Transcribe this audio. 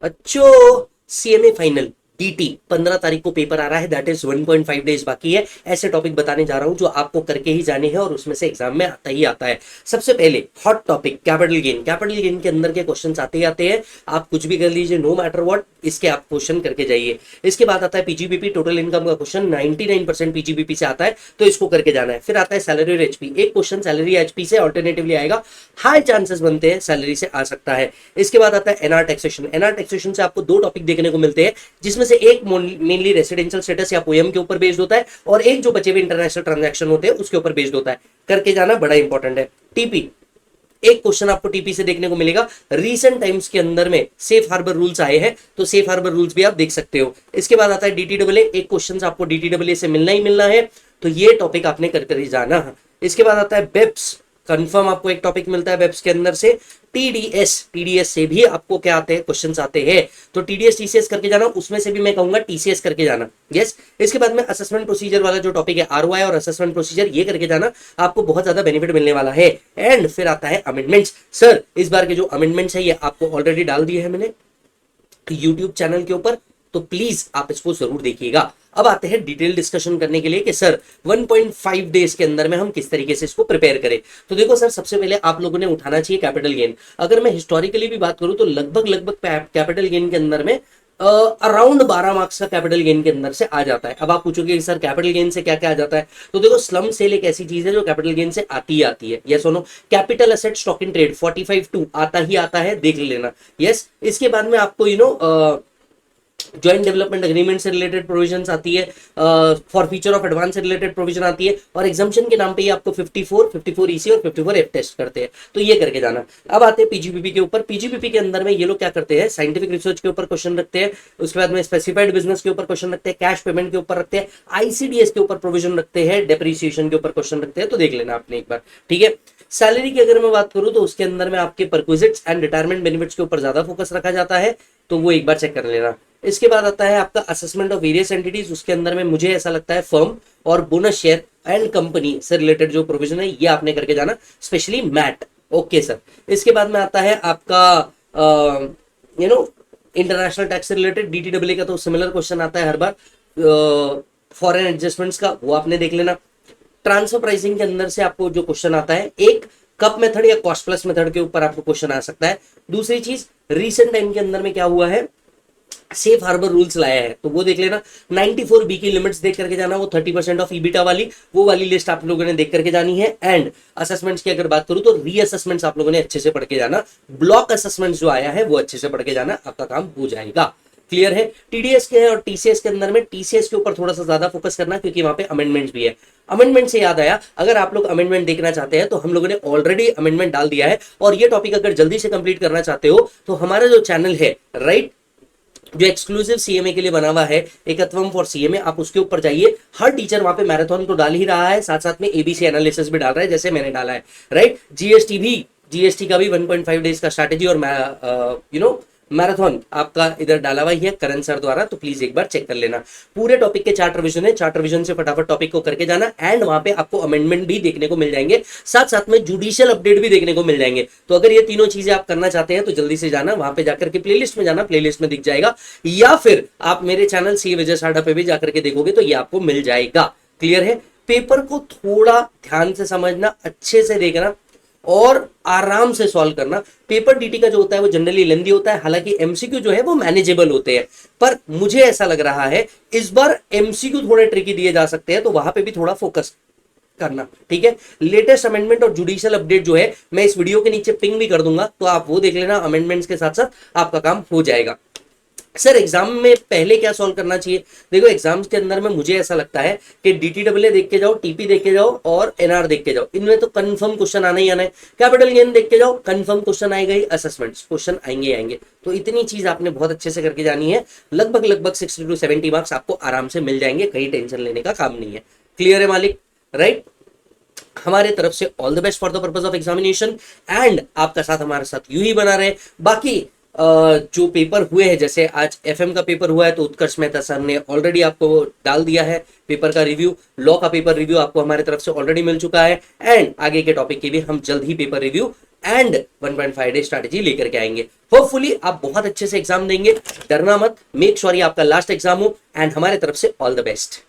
अच्छो, CMA final DT 15 तारीख को पेपर आ रहा है, दैट इज 1.5 डेज बाकी है। ऐसे टॉपिक बताने जा रहा हूं जो आपको करके ही जाने हैं और उसमें से एग्जाम में आता ही आता है। सबसे पहले hot topic capital gain. Capital gain के अंदर के क्वेश्चन आते ही आते हैं, आप कुछ भी कर लीजिए, नो मैटर व्हाट, इसके आप क्वेश्चन करके जाइए। इसके बाद आता है पीजीबीपी, टोटल इनकम का क्वेश्चन 99% पीजीबीपी से आता है, तो इसको करके जाना है। फिर आता है सैलरी और एचपी, एक क्वेश्चन सैलरी एचपी से ऑल्टरनेटिवली आएगा, हाई चांसेस बनते हैं सैलरी से आ सकता है। इसके बाद आता है एनआर टैक्सेशन। एनआर टैक्सेशन से आपको दो टॉपिक देखने को मिलते हैं, जिसमें से एक मेनली रेसिडेंशियल स्टेटस या पोएम के ऊपर बेस्ड होता है, और एक जो बचे हुए इंटरनेशनल ट्रांजैक्शन होते हैं उसके ऊपर बेस्ड होता है। करके जाना बड़ा इंपॉर्टेंट है। टीपी, एक क्वेश्चन आपको टीपी से देखने को मिलेगा। रीसेंट टाइम्स के अंदर में सेफ हार्बर रूल्स आए हैं, तो सेफ हार्बर रूल्स भी आप देख सकते हो। इसके बाद आता है डीटीडब्ल्यूए, एक क्वेश्चन आपको डीटीडब्ल्यूए से मिलना ही मिलना है, तो ये टॉपिक आपने कर ही जाना है। इसके बाद आता है बेप्स, कंफर्म आपको एक टॉपिक मिलता है वेब्स के अंदर से। टीडीएस, टीडीएस से भी आपको क्या आते हैं, क्वेश्चंस आते हैं, तो टीडीएस टीसीएस करके जाना, उसमें से भी मैं कहूंगा टीसीएस करके जाना। यस। इसके बाद में असेसमेंट प्रोसीजर वाला जो टॉपिक है, आरओआई और असेसमेंट प्रोसीजर, ये करके जाना, आपको बहुत ज्यादा बेनिफिट मिलने वाला है। एंड फिर आता है अमेंडमेंट्स। सर इस बार के जो अमेंडमेंट्स है ये आपको ऑलरेडी डाल दिए हैं मैंने यूट्यूब चैनल के ऊपर, तो प्लीज आप इसको जरूर देखिएगा। अब आते हैं डिटेल डिस्कशन करने के लिए कि सर 1.5 डेज के अंदर में हम किस तरीके से इसको प्रिपेयर करें। तो देखो सर, सबसे पहले आप लोगों ने उठाना चाहिए कैपिटल गेन। अगर मैं हिस्टोरिकली भी बात करूं तो लगभग लगभग कैपिटल गेन के अंदर में अराउंड 12 मार्क्स का कैपिटल गेन के अंदर से आ जाता है। अब आप पूछोगे सर कैपिटल गेन से क्या क्या आ जाता है, तो देखो स्लम सेल एक ऐसी चीज है जो कैपिटल गेन से आती ही आती है। यस सुनो, capital asset stock in trade 45(2) आता ही आता है, देख लेना। यस। इसके बाद में आपको ज्वाइंट डेवलपमेंट एग्रीमेंट से रिलेटेड प्रोविजंस आती है, फॉर फ्यूचर ऑफ एडवांस से रिलेटेड प्रोविजन आती है, और एग्जाम्पशन के नाम पे ही आपको 54 ईसी और 54 एफ टेस्ट करते हैं, तो ये करके जाना। अब आते हैं पीजीबीपी के ऊपर। पीजीबीपी के अंदर में ये लोग क्या करते हैं, साइंटिफिक रिसर्च के ऊपर क्वेश्चन रखते हैं, उसके बाद में स्पेसिफाइड बिजनेस के ऊपर क्वेश्चन रखते हैं, कैश पेमेंट के ऊपर रखते हैं, आईसीडीएस के ऊपर प्रोविजन रखते हैं, डेप्रिसिएशन के ऊपर क्वेश्चन रखते हैं, तो देख लेना आपने एक बार। ठीक है। सैलरी की अगर मैं बात करूं तो उसके अंदर में आपके परक्विजिट्स एंड रिटायरमेंट बेनिफिट्स के ऊपर ज्यादा फोकस रखा जाता है, तो वो एक बार चेक कर लेना। इसके बाद आता है आपका असेसमेंट ऑफ वेरियस एंटिटीज, उसके अंदर में मुझे ऐसा लगता है फर्म और बोनस शेयर एंड कंपनी से रिलेटेड जो प्रोविजन है ये आपने करके जाना, स्पेशली मैट। Okay sir. इसके बाद में आता है आपका इंटरनेशनल टैक्स से रिलेटेड, डीटीडब्ल्यू का तो सिमिलर क्वेश्चन आता है हर बार, फॉरेन एडजस्टमेंट्स का वो आपने देख लेना। ट्रांसफर प्राइसिंग के अंदर से आपको जो क्वेश्चन आता है, एक कप मेथड या कॉस्ट प्लस मेथड के ऊपर आपको क्वेश्चन आ सकता है। दूसरी चीज, रीसेंट टाइम के अंदर में क्या हुआ है, सेफ हार्बर रूल्स लाया है, तो वो देख लेना। 94 बी की लिमिट्स देख करके जाना, वो 30% ऑफ ईबिटा वाली, वो वाली लिस्ट आप लोगों ने देख करके जानी है। एंड असेसमेंट्स की अगर बात करूं तो रीअसेसमेंट्स आप लोगों ने अच्छे से पढ़ के जाना, ब्लॉक असेसमेंट्स जो आया है वो अच्छे से पढ़ के जाना, आपका काम हो जाएगा। क्लियर है। टीडीएस के और टीसीएस के अंदर में टीसीएस के ऊपर थोड़ा सा ज्यादा फोकस करना, क्योंकि वहां पे अमेंडमेंट्स भी है। अमेंडमेंट से याद आया, अगर आप लोग अमेंडमेंट देखना चाहते हैं तो हम लोगों ने ऑलरेडी अमेंडमेंट डाल दिया है, और ये टॉपिक अगर जल्दी से कंप्लीट करना चाहते हो तो हमारा जो चैनल है, राइट, जो एक्सक्लूसिव सीएमए के लिए बना हुआ है, एकत्वम फॉर सीएमए, आप उसके ऊपर जाइए। हर टीचर वहां पे मैराथन तो डाल ही रहा है, साथ साथ में एबीसी एनालिसिस भी डाल रहा है, जैसे मैंने डाला है, राइट। जीएसटी का भी 1.5 डेज का स्ट्रैटेजी और मैराथन आपका इधर डाला हुआ ही है करण सर द्वारा, तो प्लीज एक बार चेक कर लेना। पूरे टॉपिक के 4 रिवीजन है, 4 रिवीजन से फटाफट टॉपिक को करके जाना। एंड वहां पे आपको अमेंडमेंट भी देखने को मिल जाएंगे, साथ साथ में जुडिशियल अपडेट भी देखने को मिल जाएंगे। तो अगर ये तीनों चीजें आप करना चाहते हैं तो जल्दी से जाना, वहां पे जाकर के प्लेलिस्ट में जाना, प्लेलिस्ट में दिख जाएगा, या फिर आप मेरे चैनल सी विजय साडा पे भी जाकर के देखोगे तो ये आपको मिल जाएगा। क्लियर है। पेपर को थोड़ा ध्यान से समझना, अच्छे से देखना और आराम से सॉल्व करना। पेपर डीटी का जो होता है वो जनरली लेंदी होता है, हालांकि एमसीक्यू जो है वो मैनेजेबल होते हैं, पर मुझे ऐसा लग रहा है इस बार एमसीक्यू थोड़े ट्रिकी दिए जा सकते हैं, तो वहां पे भी थोड़ा फोकस करना। ठीक है। लेटेस्ट अमेंडमेंट और जुडिशियल अपडेट जो है मैं इस वीडियो के नीचे पिंग भी कर दूंगा, तो आप वो देख लेना, अमेंडमेंट्स के साथ साथ आपका काम हो जाएगा। सर एग्जाम में पहले क्या सॉल्व करना चाहिए, देखो एग्जाम्स के अंदर में मुझे ऐसा लगता है कि डीटीडब्ल्यू देख के जाओ, टीपी देख के जाओ और एनआर देख के जाओ, इनमें तो कंफर्म क्वेश्चन आना ही आना है। कैपिटल गेन देख के जाओ, कंफर्म क्वेश्चन आएगा ही, असेसमेंट्स क्वेश्चन आएंगे आएंगे, तो इतनी चीज आपने बहुत अच्छे से करके जानी है। लगभग लगभग 60 to 70 मार्क्स आपको आराम से मिल जाएंगे, कहीं टेंशन लेने का काम नहीं है। क्लियर है मालिक, राइट। हमारे तरफ से all the best for the purpose of examination, and आपका साथ हमारे साथ यूं ही बना रहे। बाकी जो पेपर हुए हैं, जैसे आज एफएम का पेपर हुआ है तो उत्कर्ष मेहता सर ने ऑलरेडी आपको डाल दिया है पेपर का रिव्यू, लॉ का पेपर रिव्यू आपको हमारे तरफ से ऑलरेडी मिल चुका है, एंड आगे के टॉपिक के भी हम जल्द ही paper review and 1.5 day strategy लेकर के आएंगे। होपफुली आप बहुत अच्छे से एग्जाम देंगे, डरना मत, मेक श्योर ये आपका लास्ट एग्जाम हो, एंड हमारे तरफ से ऑल द बेस्ट।